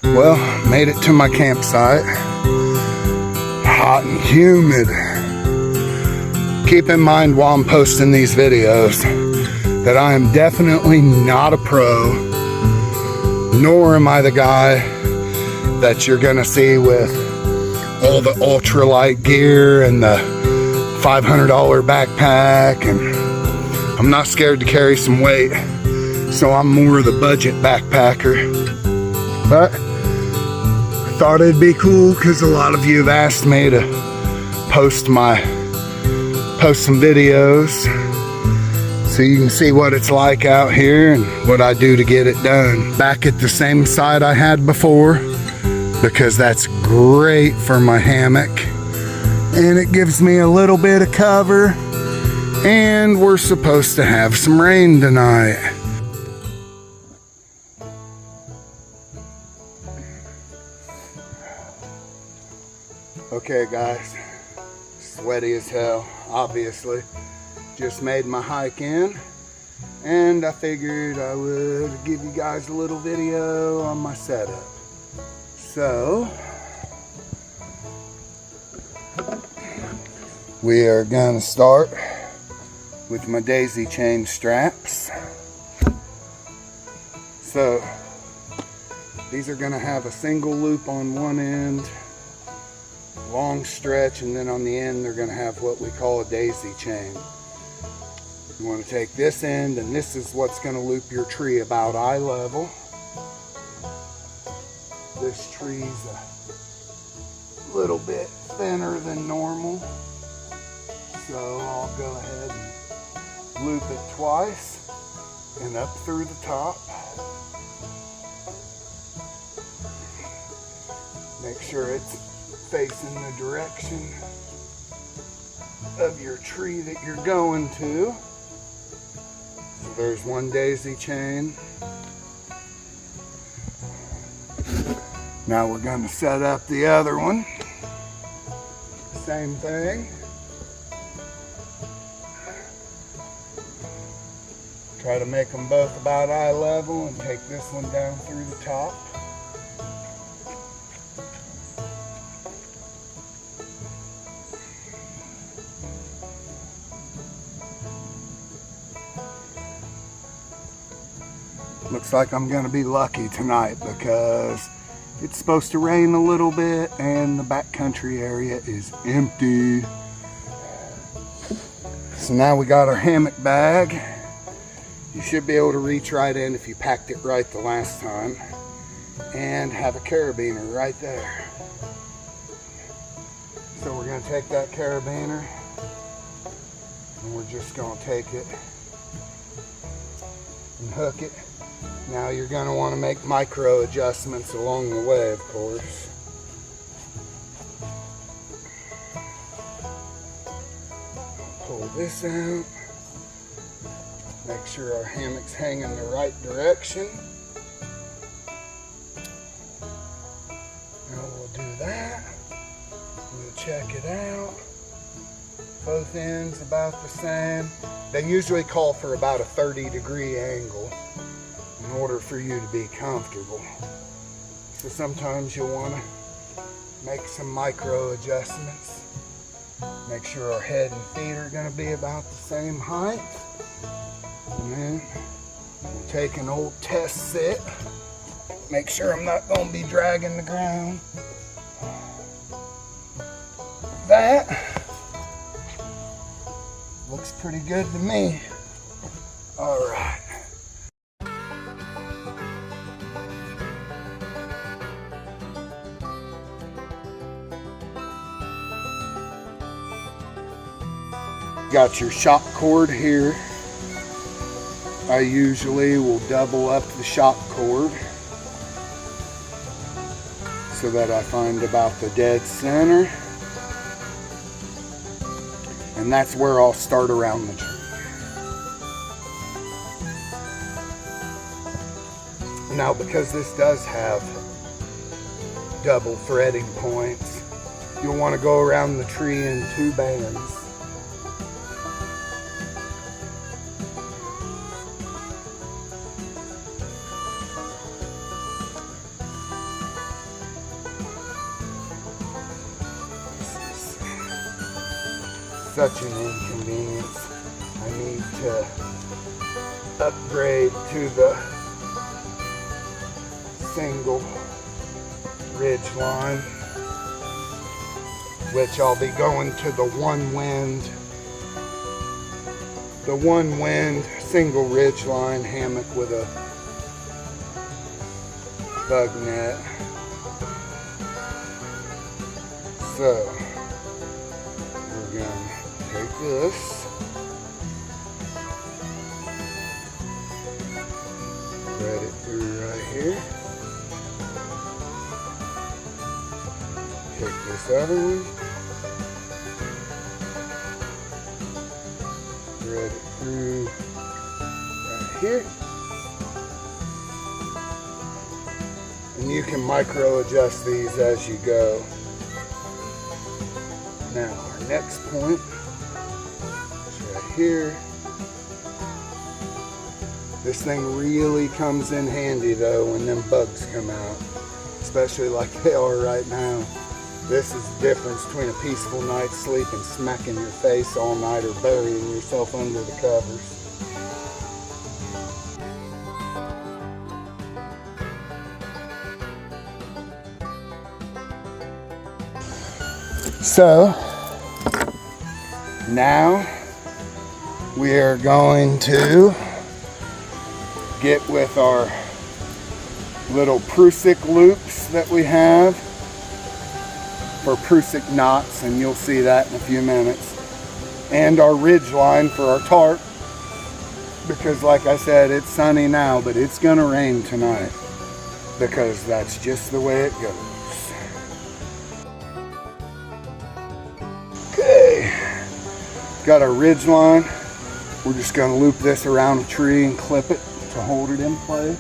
Well, made it to my campsite. Hot and humid. Keep in mind while I'm posting these videos that I am definitely not a pro, nor am I the guy that you're gonna see with all the ultralight gear and the $500 backpack, and I'm not scared to carry some weight, so I'm more of the budget backpacker. But I thought it'd be cool because a lot of you have asked me to post some videos so you can see what it's like out here and what I do to get it done. Back at the same site I had before, because that's great for my hammock and it gives me a little bit of cover, and we're supposed to have some rain tonight. Okay guys, sweaty as hell, obviously. Just made my hike in, and I figured I would give you guys a little video on my setup. So, we are gonna start with my daisy chain straps. So, these are gonna have a single loop on one end, long stretch, and then on the end they're going to have what we call a daisy chain. You want to take this end, and this is what's going to loop your tree about eye level. This tree's a little bit thinner than normal, so I'll go ahead and loop it twice and up through the top. Make sure it's facing the direction of your tree that you're going to. So there's one daisy chain. Now we're going to set up the other one. Same thing. Try to make them both about eye level and take this one down through the top. Looks like I'm gonna be lucky tonight because it's supposed to rain a little bit and the backcountry area is empty. So now we got our hammock bag. You should be able to reach right in if you packed it right the last time, and have a carabiner right there. So we're gonna take that carabiner and we're just gonna take it and hook it. Now you're going to want to make micro adjustments along the way, of course. Pull this out. Make sure our hammock's hanging the right direction. Now we'll do that. We'll check it out. Both ends about the same. They usually call for about a 30-degree angle in order for you to be comfortable. So sometimes you'll want to make some micro adjustments. Make sure our head and feet are going to be about the same height. And then we'll take an old test sit. Make sure I'm not going to be dragging the ground. That looks pretty good to me. All right. Got your shock cord here. I usually will double up the shock cord so that I find about the dead center. And that's where I'll start around the tree. Now, because this does have double threading points, you'll want to go around the tree in 2 bands. such an inconvenience. I need to upgrade to the single ridge line, which I'll be going to the one wind single ridge line hammock with a bug net. So we're gonna take this, thread it through right here, take this other one, thread it through right here, and you can micro adjust these as you go. Now our next point is right here. This thing really comes in handy though when them bugs come out, especially like they are right now. This is the difference between a peaceful night's sleep and smacking your face all night or burying yourself under the covers. So now we are going to get with our little Prusik loops that we have for Prusik knots, and you'll see that in a few minutes, and our ridge line for our tarp, because like I said, it's sunny now, but it's gonna rain tonight because that's just the way it goes. Okay, got our ridge line. We're just gonna loop this around a tree and clip it to hold it in place.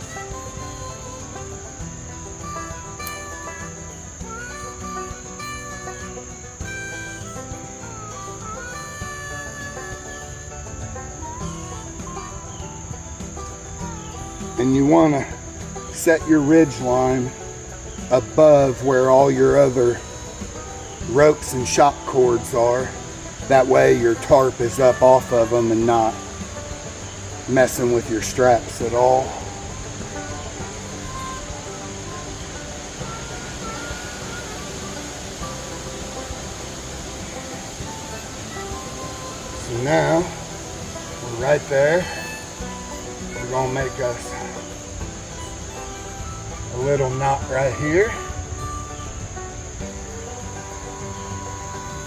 And you want to set your ridge line above where all your other ropes and shock cords are. That way your tarp is up off of them and not messing with your straps at all. So now we're right there. We're gonna make us a little knot right here,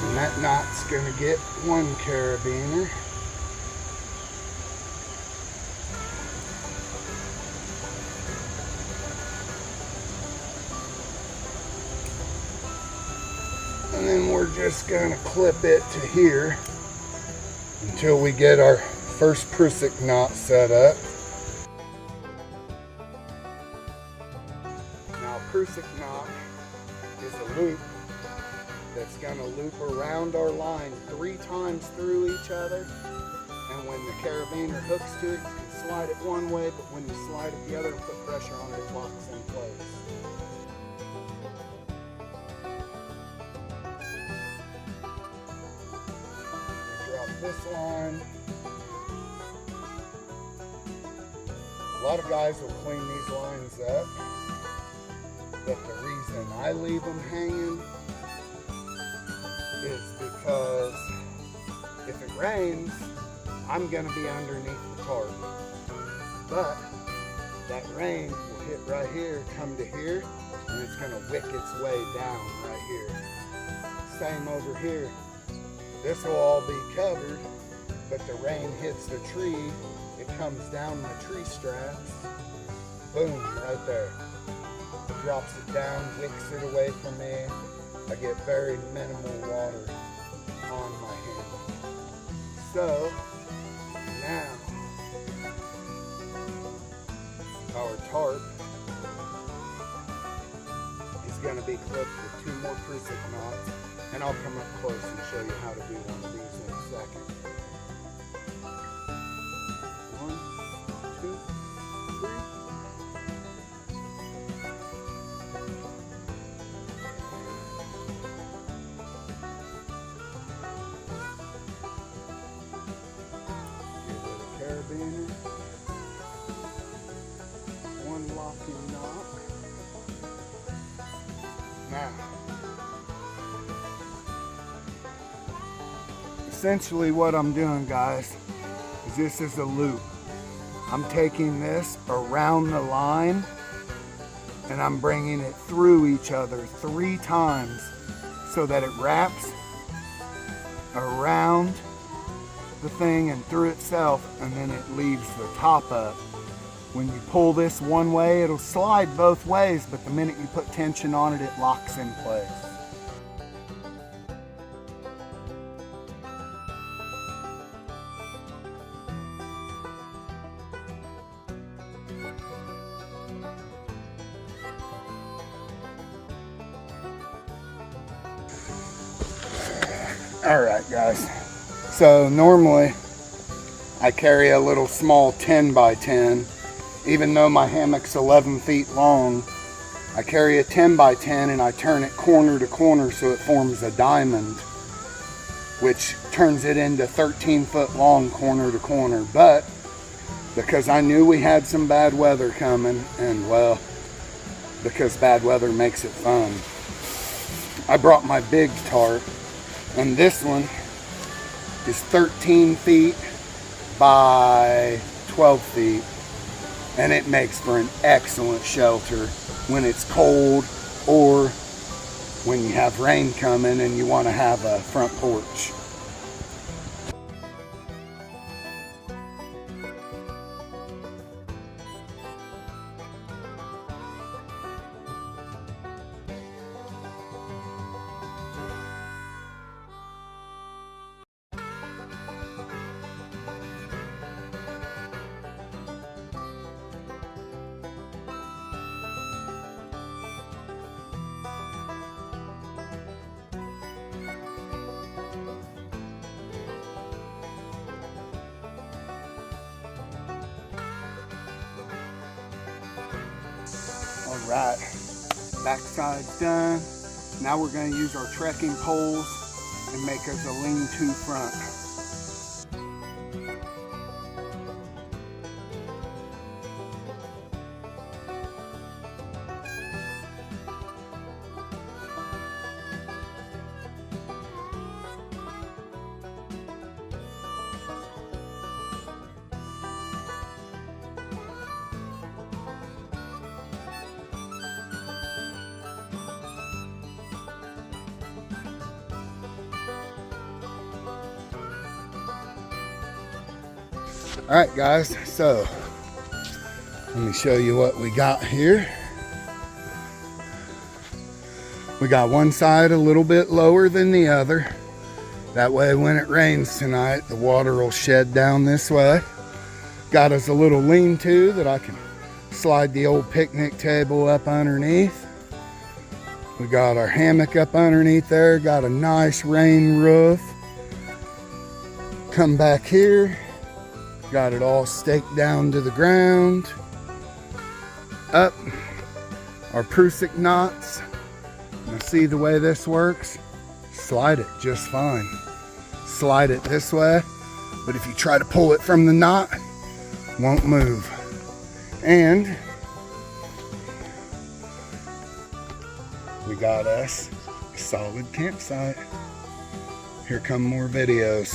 and that knot's gonna get one carabiner. And then we're just gonna clip it to here until we get our first Prusik knot set up. Now a Prusik knot is a loop that's going to loop around our line 3 times through each other, and when the carabiner hooks to it, you can slide it one way, but when you slide it the other and put pressure on it, it locks in place. Drop this line. A lot of guys will clean these lines up, but the reason I leave them hanging is because if it rains, I'm going to be underneath the tarp. But that rain will hit right here, come to here, and it's going to wick its way down right here. Same over here. This will all be covered, but the rain hits the tree, it comes down my tree straps, boom, right there. Drops it down, wicks it away from me. I get very minimal water on my hand. So now our tarp is going to be clipped with 2 more Prusik knots, and I'll come up close and show you how to do one of these in a second. 1, 2, 3. Now, essentially what I'm doing, guys, is this is a loop. I'm taking this around the line and I'm bringing it through each other 3 times so that it wraps around the thing and through itself, and then it leaves the top up. When you pull this one way, it'll slide both ways, but the minute you put tension on it, it locks in place. All right, guys. So normally I carry a little small 10 by 10. Even though my hammock's 11 feet long, I carry a 10 by 10 and I turn it corner to corner so it forms a diamond, which turns it into 13 foot long corner to corner. But because I knew we had some bad weather coming, and well, because bad weather makes it fun, I brought my big tarp, and this one is 13 feet by 12 feet. And it makes for an excellent shelter when it's cold or when you have rain coming and you want to have a front porch. All right, backside's done. Now we're going to use our trekking poles and make us a lean-to front. All right, guys, so let me show you what we got here. We got one side a little bit lower than the other. That way when it rains tonight, the water will shed down this way. Got us a little lean-to that I can slide the old picnic table up underneath. We got our hammock up underneath there. Got a nice rain roof. Come back here. Got it all staked down to the ground. Up our Prusik knots. Now see the way this works? Slide it just fine. Slide it this way, but if you try to pull it from the knot, it won't move. And we got us a solid campsite. Here come more videos.